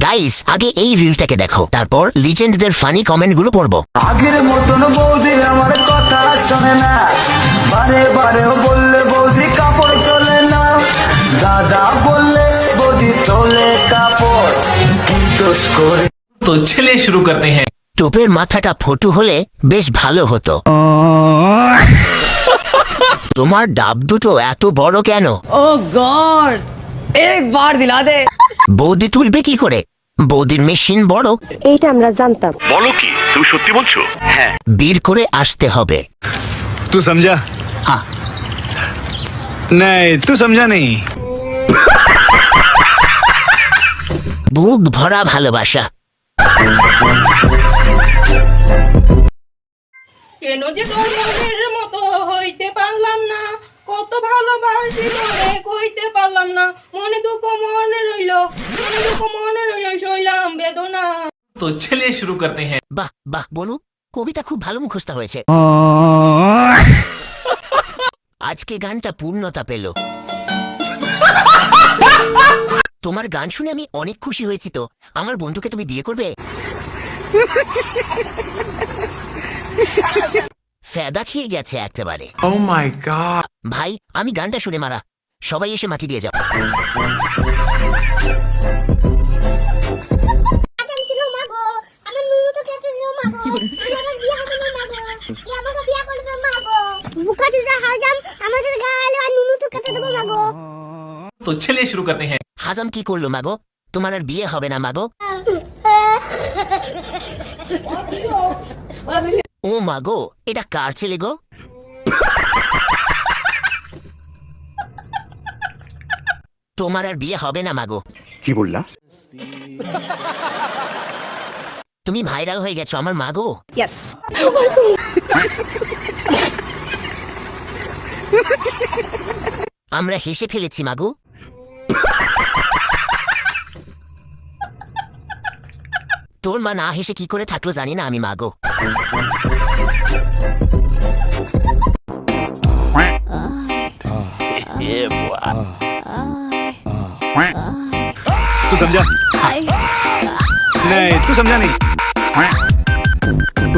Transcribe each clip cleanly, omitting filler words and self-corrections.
Guys আগে এই রিলটাকে দেখো, তারপর লিজেন্ডদের ফানি কমেন্টগুলো পড়বো। আগের মতন বৌদি আমার কথা শোনে না, বারে বারে বললে বৌদি কাপড় চলে না, দাদা বললে বৌদি তোলে কাপড়, কি দোষ করে। तो चलिए शुरू करते हैं। টোপের মাথাটা ফটু হলে বেশ ভালো হতো। তোমার ডাব দুটো এত বড় কেন? ओ गॉड एक बार दिला दे। বৌদি তুলবে কি করে? বৌদির মেশিন বড়। এইটা আমরা জানতাম। বলো কি, তুমি সত্যি বলছো? হ্যাঁ। বের করে আসতে হবে। तू समझा? हाँ। नहीं, तू समझा नहीं। বুক ভরা ভালোবাসা। কেন যে তোর মনের মতো হইতে পারলাম না, কত ভালোবাসি তোরে কইতে পারলাম না, মনে দুঃখ মনে রইল, মনে দুঃখ মনে রইল, সইলাম বেদনা। तो चलिए शुरू करते हैं। বাহ বাহ বলু, কবিতা খুব ভালো মুখস্থ হয়েছে। আজকে গানটা পূর্ণতা পেল। তোমার গান শুনে আমি অনেক খুশি হয়েছি। তো আমার বন্ধুকে তুমি বিয়ে করবে? ফেদা খেয়ে গেছে একেবারে। Oh my God! ভাই আমি গানটা শুনে মারা, সবাই এসে মাটি দিয়ে যাও। तो चलिए शुरू करते हैं। হাজাম কি করলো মাগো? তোমার আর বিয়ে হবে না মাগো? ও মাগো, এটা কার ছেলে গো? তোমার আর বিয়ে হবে না মাগো। কি বললা? তুমি ভাইরাল হয়ে গেছো আমার মাগো। यस আমরা হেসে ফেলেছি মাগো। তোর মা না হেসে কি করে থাকলো জানি না আমি মাগো। तू समझा? नहीं, तू समझा नहीं।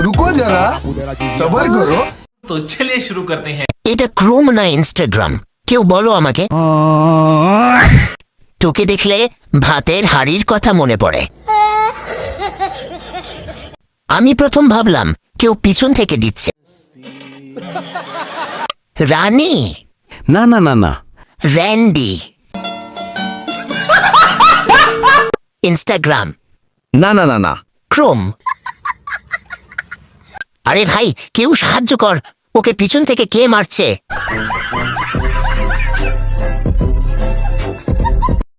रुको जरा, सबर करो। तो चलिए शुरू करते हैं। এটা ক্রোম না ইনস্টাগ্রাম? কেউ বলো আমাকে। তোকে দেখলে ভাতের হাড়ির কথা মনে পড়ে। আমি প্রথম ভাবলাম কেউ পিছন থেকে দিচ্ছে। রানী না না না না। র্যান্ডি। ইনস্টাগ্রাম না না না না। ক্রোম। আরে ভাই কেউ সাহায্য কর, ওকে পিছন থেকে কে মারছে?